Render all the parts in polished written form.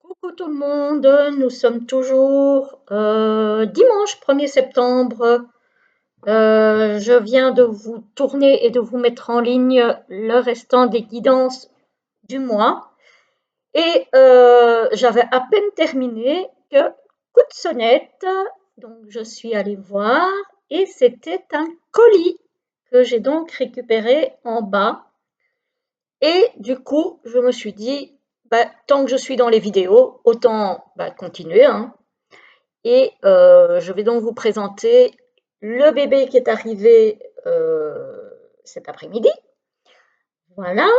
Coucou tout le monde, nous sommes toujours dimanche 1er septembre. Je viens de vous tourner et de vous mettre en ligne le restant des guidances du mois. Et j'avais à peine terminé que coup de sonnette, donc je suis allée voir et c'était un colis que j'ai donc récupéré en bas. Et du coup, je me suis dit, bah, tant que je suis dans les vidéos, autant continuer, hein. Et je vais donc vous présenter le bébé qui est arrivé cet après-midi. Voilà.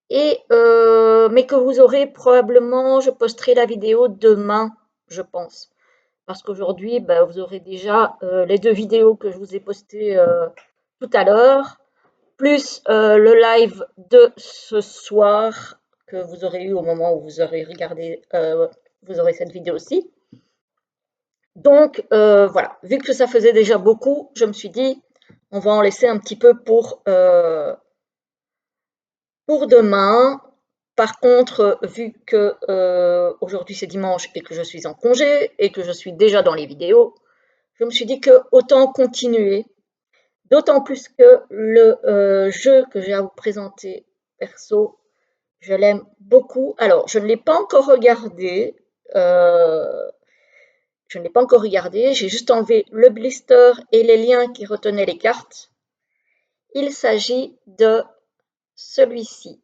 Et mais que vous aurez probablement, je posterai la vidéo demain, je pense. Parce qu'aujourd'hui, vous aurez déjà les deux vidéos que je vous ai postées tout à l'heure, plus le live de ce soir que vous aurez eu au moment où vous aurez regardé, vous aurez cette vidéo-ci. Donc voilà, vu que ça faisait déjà beaucoup, je me suis dit, on va en laisser un petit peu pour demain. Par contre, vu que aujourd'hui c'est dimanche et que je suis en congé et que je suis déjà dans les vidéos, je me suis dit que autant continuer. D'autant plus que le jeu que j'ai à vous présenter perso, je l'aime beaucoup. Alors, je ne l'ai pas encore regardé. euh, je ne l'ai pas encore regardé. J'ai juste enlevé le blister et les liens qui retenaient les cartes. Il s'agit de celui-ci.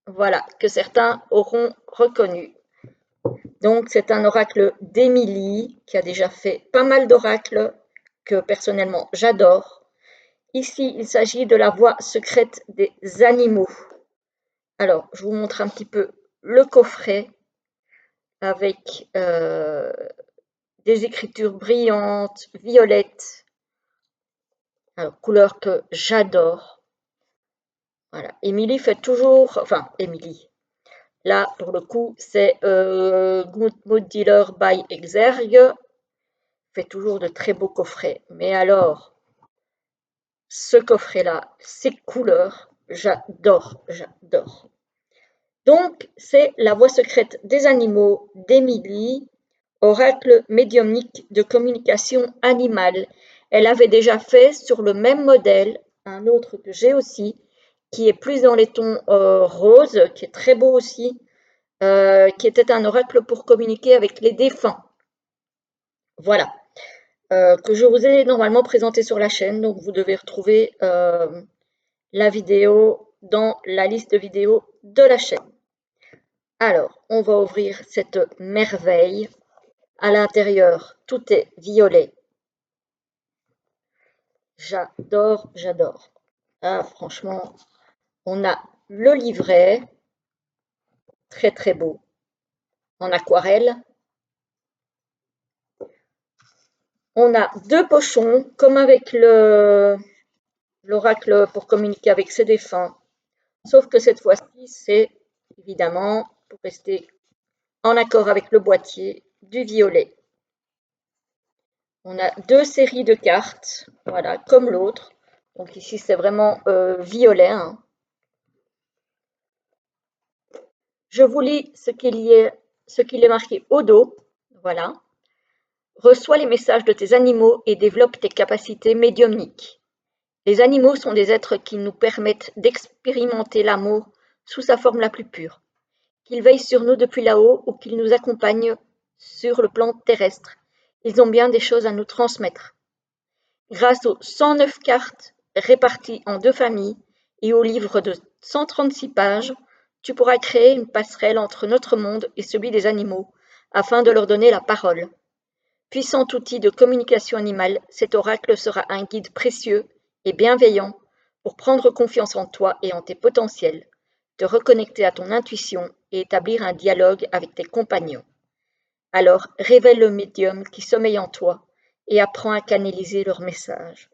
Voilà, que certains auront reconnu. Donc, c'est un oracle d'Émilie qui a déjà fait pas mal d'oracles que personnellement j'adore. Ici, il s'agit de la voix secrète des animaux. Alors, je vous montre un petit peu le coffret avec des écritures brillantes, violettes, alors, couleur que j'adore. Voilà. Émilie fait toujours, enfin, Émilie. Là, pour le coup, c'est Good Mood Dealer by Exergue. Fait toujours de très beaux coffrets. Mais alors, ce coffret-là, ces couleurs, j'adore, j'adore. Donc, c'est La voix secrète des animaux d'Émilie, oracle médiumnique de communication animale. Elle avait déjà fait sur le même modèle un autre que j'ai aussi, qui est plus dans les tons roses, qui est très beau aussi, qui était un oracle pour communiquer avec les défunts. Voilà, que je vous ai normalement présenté sur la chaîne, donc vous devez retrouver la vidéo dans la liste de vidéos de la chaîne. Alors, on va ouvrir cette merveille. À l'intérieur, tout est violet. J'adore, j'adore. Ah, franchement, on a le livret, très très beau, en aquarelle. On a deux pochons, comme avec l'oracle pour communiquer avec ses défunts. Sauf que cette fois-ci, c'est évidemment, pour rester en accord avec le boîtier, du violet. On a deux séries de cartes, voilà, comme l'autre. Donc ici, c'est vraiment violet, hein. Je vous lis ce qu'il est marqué au dos. Voilà. Reçois les messages de tes animaux et développe tes capacités médiumniques. Les animaux sont des êtres qui nous permettent d'expérimenter l'amour sous sa forme la plus pure. Qu'ils veillent sur nous depuis là-haut ou qu'ils nous accompagnent sur le plan terrestre, ils ont bien des choses à nous transmettre. Grâce aux 109 cartes réparties en deux familles et au livre de 136 pages, tu pourras créer une passerelle entre notre monde et celui des animaux, afin de leur donner la parole. Puissant outil de communication animale, cet oracle sera un guide précieux et bienveillant pour prendre confiance en toi et en tes potentiels, te reconnecter à ton intuition et établir un dialogue avec tes compagnons. Alors révèle le médium qui sommeille en toi et apprends à canaliser leurs messages.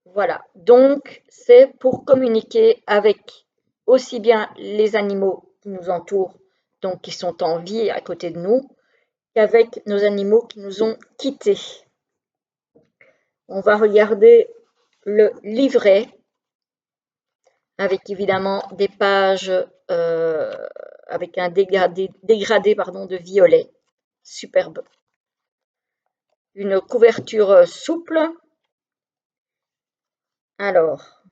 Voilà, donc c'est pour communiquer avec aussi bien les animaux qui nous entourent, donc qui sont en vie à côté de nous, qu'avec nos animaux qui nous ont quittés. On va regarder le livret. avec évidemment des pages avec un dégradé pardon, de violet. Superbe. Une couverture souple. Alors,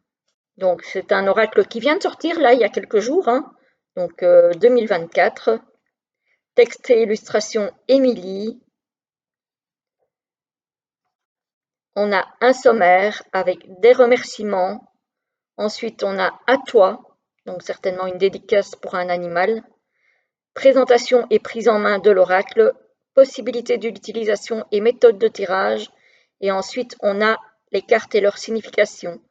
donc c'est un oracle qui vient de sortir là il y a quelques jours, hein, donc 2024. Texte et illustration Émilie. On a un sommaire avec des remerciements. Ensuite, on a à toi, donc certainement une dédicace pour un animal. Présentation et prise en main de l'oracle, possibilité d'utilisation et méthode de tirage. Et ensuite, on a les cartes et leur signification.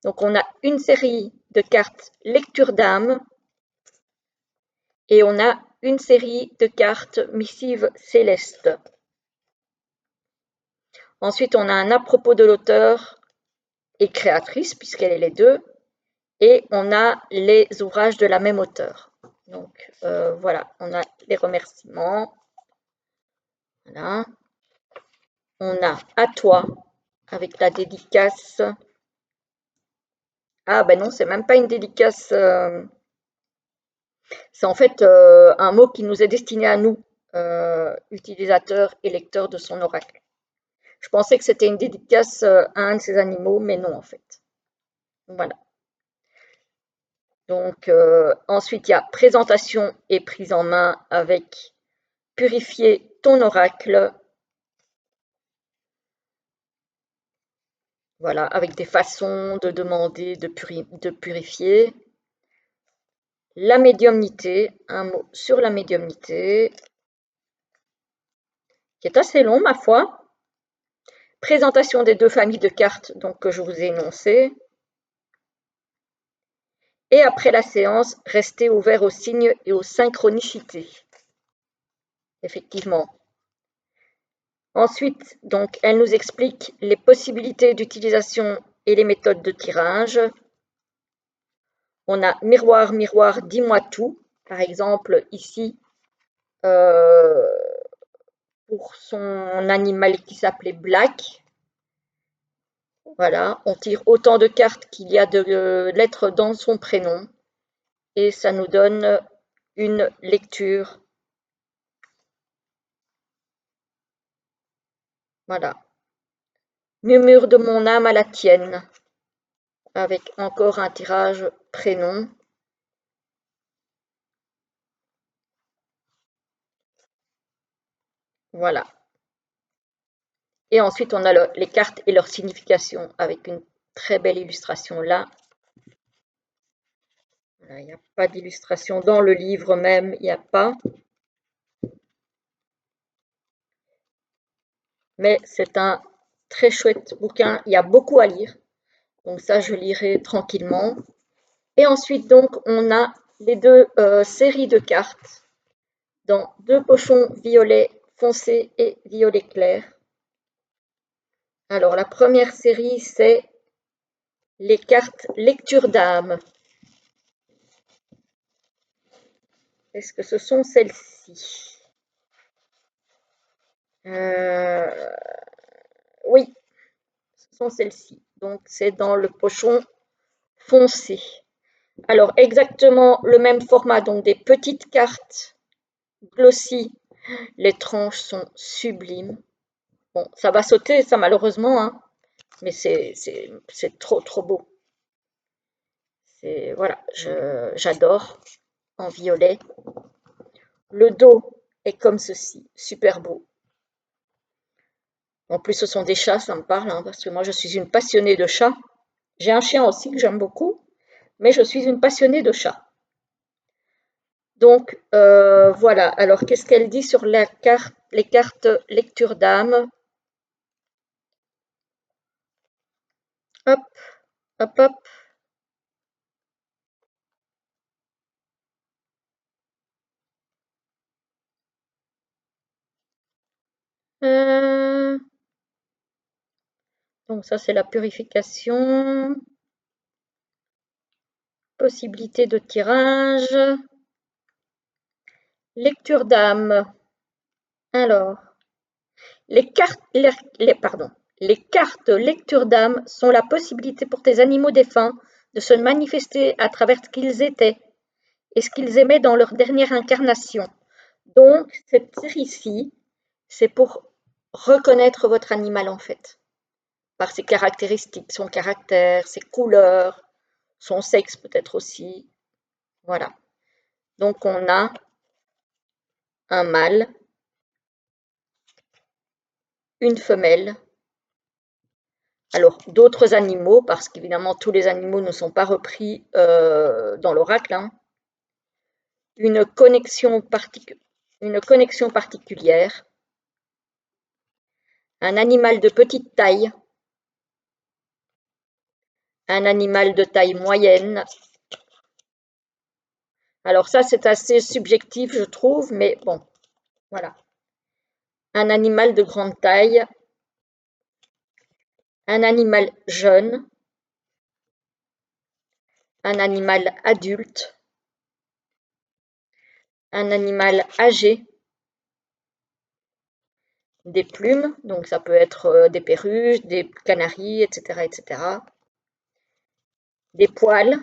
Donc, on a une série de cartes lecture d'âme et on a une série de cartes missives célestes. Ensuite, on a un à propos de l'auteur et créatrice, puisqu'elle est les deux, et on a les ouvrages de la même auteure. Donc voilà, on a les remerciements. Voilà. On a à toi avec la dédicace. Ah ben non, c'est même pas une dédicace. C'est en fait un mot qui nous est destiné à nous, utilisateurs et lecteurs de son oracle. Je pensais que c'était une dédicace à un de ces animaux, mais non en fait. Voilà. Donc ensuite, il y a présentation et prise en main avec purifier ton oracle. Voilà, avec des façons de demander de purifier. La médiumnité, un mot sur la médiumnité, qui est assez long, ma foi. Présentation des deux familles de cartes donc, que je vous ai énoncées. Et après la séance, restez ouvert aux signes et aux synchronicités. Effectivement. Ensuite, donc, elle nous explique les possibilités d'utilisation et les méthodes de tirage. On a miroir, miroir, dis-moi tout. Par exemple, ici, pour son animal qui s'appelait Black. Voilà, on tire autant de cartes qu'il y a de lettres dans son prénom. Et ça nous donne une lecture. Voilà. Murmure de mon âme à la tienne. Avec encore un tirage prénom. Voilà. Et ensuite, on a les cartes et leur signification avec une très belle illustration là. Voilà, il n'y a pas d'illustration dans le livre même, il n'y a pas. Mais c'est un très chouette bouquin, il y a beaucoup à lire. Donc ça, je lirai tranquillement. Et ensuite, donc, on a les deux séries de cartes dans deux pochons violet foncé et violet clair. Alors, la première série, c'est les cartes lecture d'âme. Est-ce que ce sont celles-ci? Oui, ce sont celles-ci. Donc, c'est dans le pochon foncé. Alors, exactement le même format, donc des petites cartes glossy. Les tranches sont sublimes. Bon, ça va sauter, ça malheureusement, hein, mais c'est trop, trop beau. Voilà, j'adore en violet. Le dos est comme ceci, super beau. En plus, ce sont des chats, ça me parle, hein, parce que moi, je suis une passionnée de chats. J'ai un chien aussi que j'aime beaucoup, mais je suis une passionnée de chats. Donc, voilà. Alors, qu'est-ce qu'elle dit sur les cartes lecture d'âme? Hop, hop, hop. Donc, ça, c'est la purification. Possibilité de tirage. Lecture d'âme. Alors, les cartes lecture d'âme sont la possibilité pour tes animaux défunts de se manifester à travers ce qu'ils étaient et ce qu'ils aimaient dans leur dernière incarnation. Donc, cette série-ci, c'est pour reconnaître votre animal en fait, par ses caractéristiques, son caractère, ses couleurs, son sexe peut-être aussi. Voilà. Donc, on a un mâle, une femelle. Alors, d'autres animaux, parce qu'évidemment, tous les animaux ne sont pas repris dans l'oracle, hein. Une connexion particulière, un animal de petite taille, un animal de taille moyenne. Alors ça, c'est assez subjectif, je trouve, mais bon, voilà. Un animal de grande taille, un animal jeune, un animal adulte, un animal âgé, des plumes, donc ça peut être des perruches, des canaris, etc., etc. Des poils,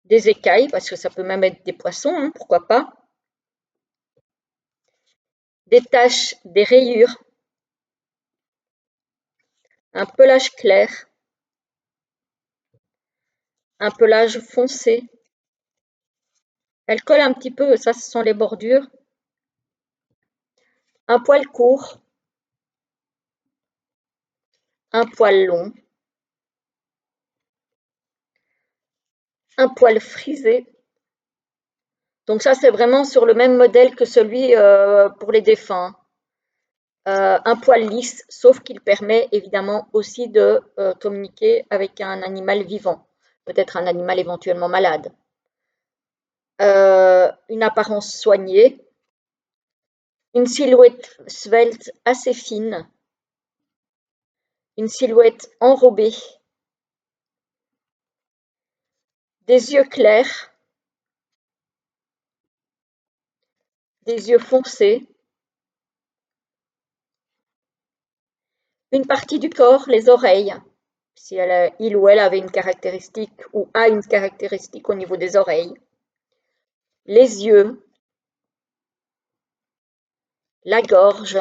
des écailles, parce que ça peut même être des poissons, hein, pourquoi pas. Des taches, des rayures, un pelage clair, un pelage foncé. Elle colle un petit peu, ça ce sont les bordures. Un poil court, un poil long, un poil frisé. Donc ça, c'est vraiment sur le même modèle que celui pour les défunts. Un poil lisse, sauf qu'il permet évidemment aussi de communiquer avec un animal vivant, peut-être un animal éventuellement malade. Une apparence soignée, une silhouette svelte assez fine, une silhouette enrobée, des yeux clairs, des yeux foncés, une partie du corps, les oreilles, si il ou elle avait une caractéristique ou a une caractéristique au niveau des oreilles, les yeux, la gorge,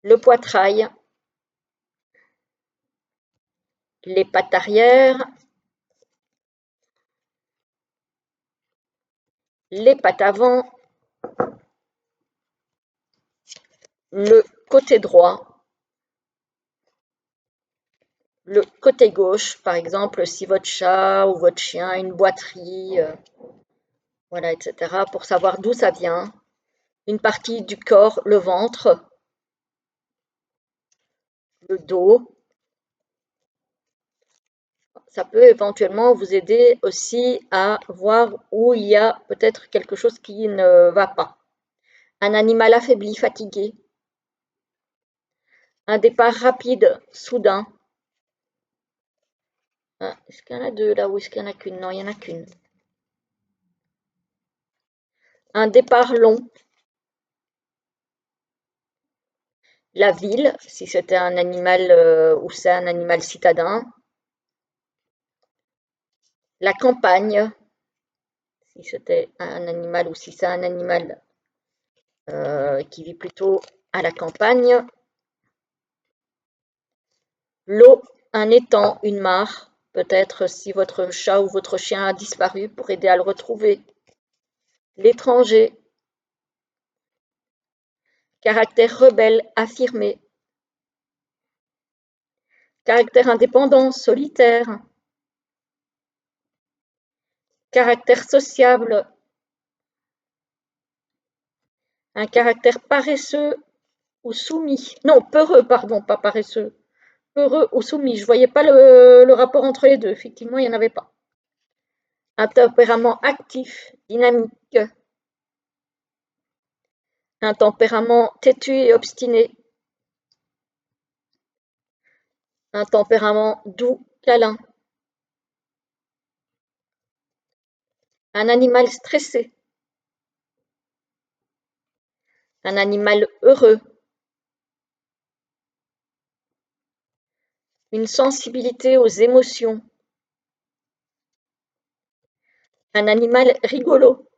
le poitrail, les pattes arrière, les pattes avant, le côté droit, le côté gauche, par exemple, si votre chat ou votre chien a une boiterie, voilà, etc., pour savoir d'où ça vient. Une partie du corps, le ventre, le dos. Ça peut éventuellement vous aider aussi à voir où il y a peut-être quelque chose qui ne va pas. Un animal affaibli, fatigué. Un départ rapide, soudain. Ah, est-ce qu'il y en a deux là ou est-ce qu'il n'y en a qu'une? Non, il n'y en a qu'une. Un départ long. La ville, si c'était un animal ou c'est un animal citadin. La campagne, si c'était un animal ou si c'est un animal qui vit plutôt à la campagne. L'eau, un étang, une mare, peut-être si votre chat ou votre chien a disparu pour aider à le retrouver. L'étranger, caractère rebelle, affirmé. Caractère indépendant, solitaire. Caractère sociable, un caractère paresseux ou soumis. Non, peureux, pardon, pas paresseux. Peureux ou soumis. Je ne voyais pas le rapport entre les deux. Effectivement, il n'y en avait pas. Un tempérament actif, dynamique. Un tempérament têtu et obstiné. Un tempérament doux, câlin. Un animal stressé. Un animal heureux. une sensibilité aux émotions, un animal rigolo,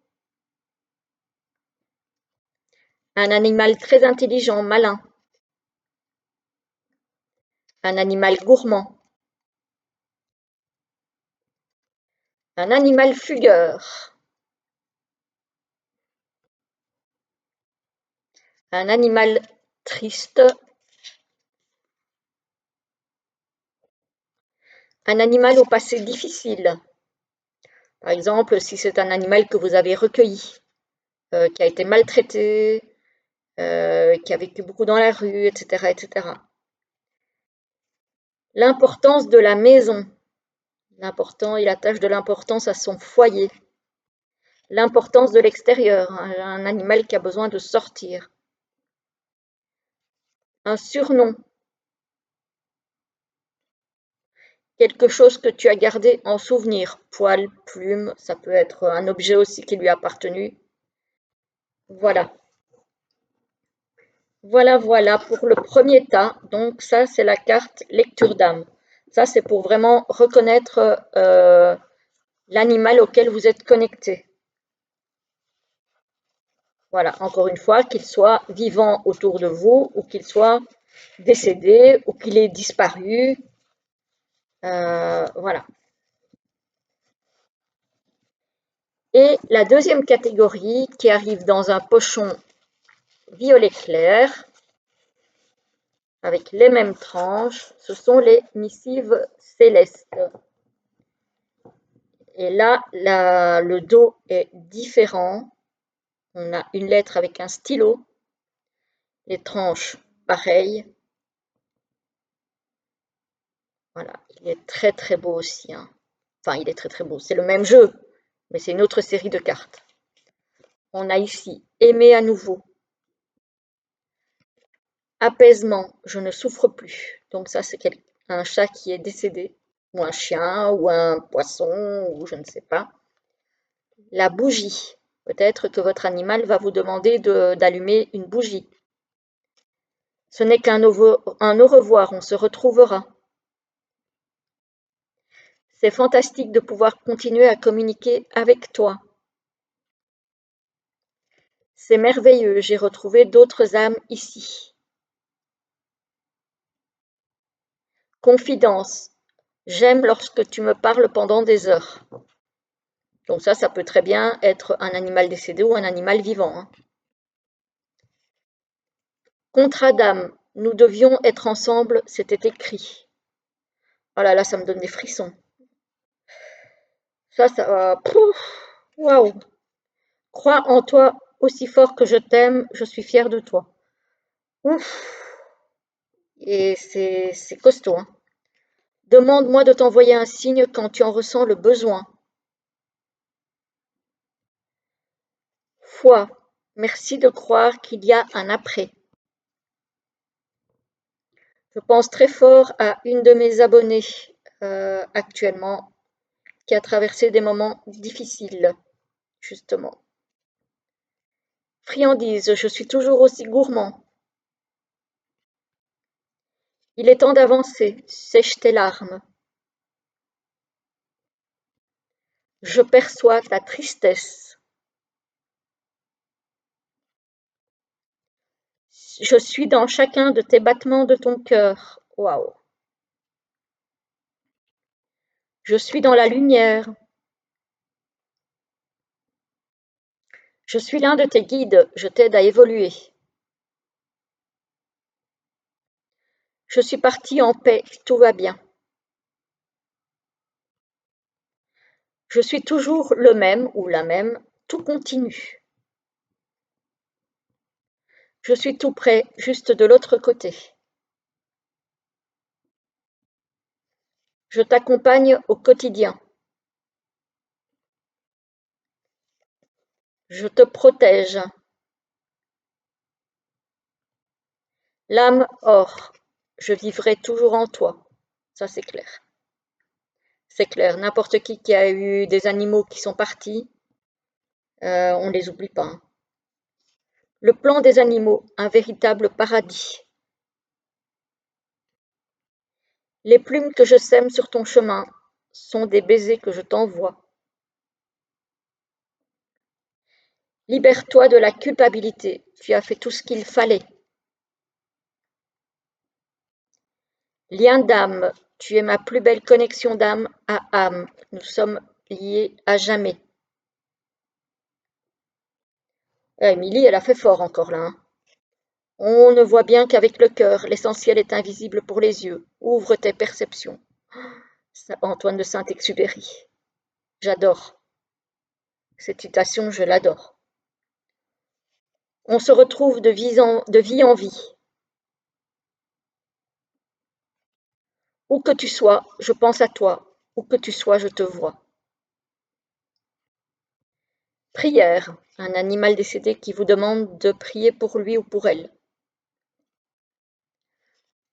un animal très intelligent, malin, un animal gourmand, un animal fugueur, un animal triste, un animal au passé difficile. Par exemple, si c'est un animal que vous avez recueilli, qui a été maltraité, qui a vécu beaucoup dans la rue, etc., etc. L'importance de la maison. Il attache de l'importance à son foyer. L'importance de l'extérieur, un animal qui a besoin de sortir. Un surnom, quelque chose que tu as gardé en souvenir. Poil, plume, ça peut être un objet aussi qui lui a appartenu. Voilà. Voilà pour le premier tas. Donc ça, c'est la carte lecture d'âme. Ça, c'est pour vraiment reconnaître l'animal auquel vous êtes connecté. Voilà, encore une fois, qu'il soit vivant autour de vous ou qu'il soit décédé ou qu'il ait disparu. Voilà. Et la deuxième catégorie qui arrive dans un pochon violet clair avec les mêmes tranches, ce sont les missives célestes. Et là, le dos est différent. On a une lettre avec un stylo, les tranches pareilles. Voilà, il est très très beau aussi, hein. Enfin, il est très très beau. C'est le même jeu, mais c'est une autre série de cartes. On a ici aimer à nouveau, apaisement, je ne souffre plus. Donc ça, c'est un chat qui est décédé, ou un chien, ou un poisson, ou je ne sais pas. La bougie, peut-être que votre animal va vous demander d'allumer une bougie. Ce n'est qu'un au revoir, on se retrouvera. C'est fantastique de pouvoir continuer à communiquer avec toi. C'est merveilleux, j'ai retrouvé d'autres âmes ici. Confidence, j'aime lorsque tu me parles pendant des heures. Donc ça peut très bien être un animal décédé ou un animal vivant, hein. Contrat d'âme, nous devions être ensemble, c'était écrit. Oh là là, ça me donne des frissons. Waouh. Crois en toi aussi fort que je t'aime, je suis fière de toi. Ouf. Et c'est costaud, hein. Demande-moi de t'envoyer un signe quand tu en ressens le besoin. Foi, merci de croire qu'il y a un après. Je pense très fort à une de mes abonnées actuellement qui a traversé des moments difficiles, justement. Friandise, je suis toujours aussi gourmand. Il est temps d'avancer, sèche tes larmes. Je perçois ta tristesse. Je suis dans chacun de tes battements de ton cœur. Waouh. Je suis dans la lumière. Je suis l'un de tes guides, je t'aide à évoluer. Je suis parti en paix, tout va bien. Je suis toujours le même ou la même, tout continue. Je suis tout près, juste de l'autre côté. Je t'accompagne au quotidien. Je te protège. L'âme or, je vivrai toujours en toi. Ça, c'est clair. C'est clair. N'importe qui a eu des animaux qui sont partis, on ne les oublie pas, hein. Le plan des animaux, un véritable paradis. Les plumes que je sème sur ton chemin sont des baisers que je t'envoie. Libère-toi de la culpabilité, tu as fait tout ce qu'il fallait. Lien d'âme, tu es ma plus belle connexion d'âme à âme, nous sommes liés à jamais. Émilie, elle a fait fort encore là, hein. On ne voit bien qu'avec le cœur, l'essentiel est invisible pour les yeux. Ouvre tes perceptions. Antoine de Saint-Exupéry. J'adore. Cette citation, je l'adore. On se retrouve de vie en vie. Où que tu sois, je pense à toi. Où que tu sois, je te vois. Prière. Un animal décédé qui vous demande de prier pour lui ou pour elle.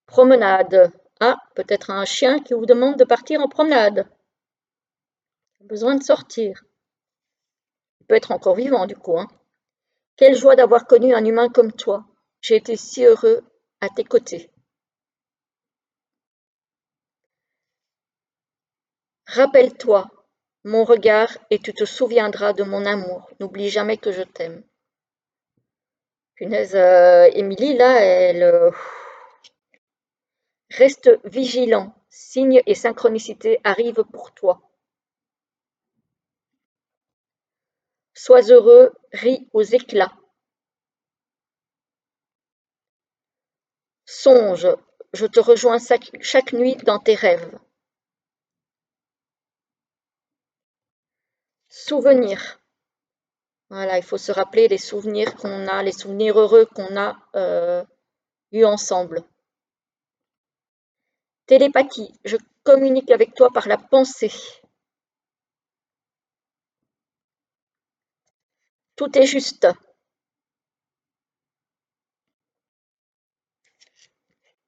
Promenade. Ah, peut-être un chien qui vous demande de partir en promenade. Besoin de sortir. Il peut être encore vivant du coup, hein. Quelle joie d'avoir connu un humain comme toi. J'ai été si heureux à tes côtés. Rappelle-toi mon regard et tu te souviendras de mon amour. N'oublie jamais que je t'aime. Punaise, Émilie, là, elle reste vigilant. Signes et synchronicité arrivent pour toi. Sois heureux, ris aux éclats. Songe, je te rejoins chaque nuit dans tes rêves. Souvenir. Voilà, il faut se rappeler les souvenirs qu'on a, les souvenirs heureux qu'on a eus ensemble. Télépathie, je communique avec toi par la pensée. Tout est juste.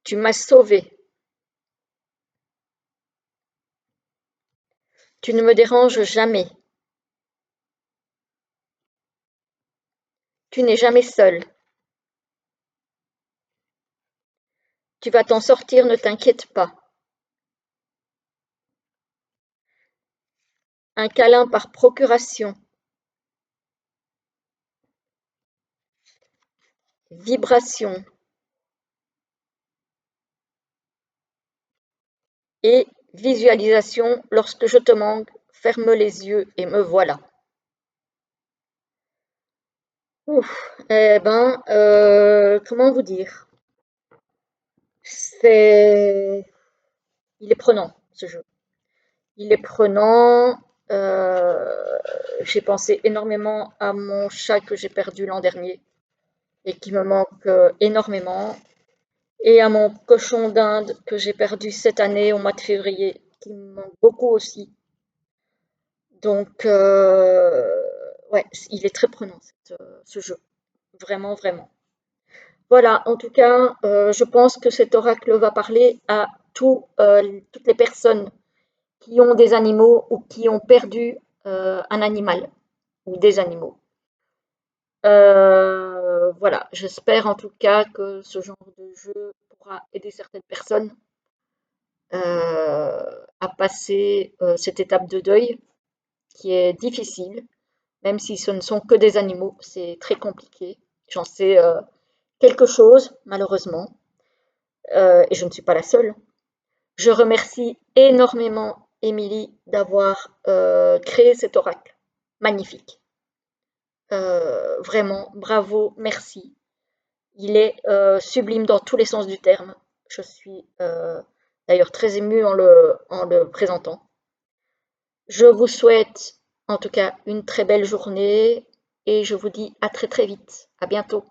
Tu m'as sauvé. Tu ne me déranges jamais. Tu n'es jamais seul. Tu vas t'en sortir, ne t'inquiète pas. Un câlin par procuration. Vibration. Et visualisation, lorsque je te manque, ferme les yeux et me voilà. Ouf, eh ben, comment vous dire? C'est, il est prenant ce jeu. Il est prenant. J'ai pensé énormément à mon chat que j'ai perdu l'an dernier et qui me manque énormément, et à mon cochon d'Inde que j'ai perdu cette année au mois de février, qui me manque beaucoup aussi. Donc, ouais, il est très prenant ce jeu, vraiment, vraiment. Voilà, en tout cas, je pense que cet oracle va parler à toutes les personnes qui ont des animaux ou qui ont perdu un animal ou des animaux. Voilà, j'espère en tout cas que ce genre de jeu pourra aider certaines personnes à passer cette étape de deuil qui est difficile, même si ce ne sont que des animaux, c'est très compliqué. J'en sais quelque chose, malheureusement, et je ne suis pas la seule. Je remercie énormément Émilie d'avoir créé cet oracle. Magnifique. Vraiment, bravo, merci. Il est sublime dans tous les sens du terme. Je suis d'ailleurs très émue en le présentant. Je vous souhaite en tout cas une très belle journée et je vous dis à très très vite. À bientôt.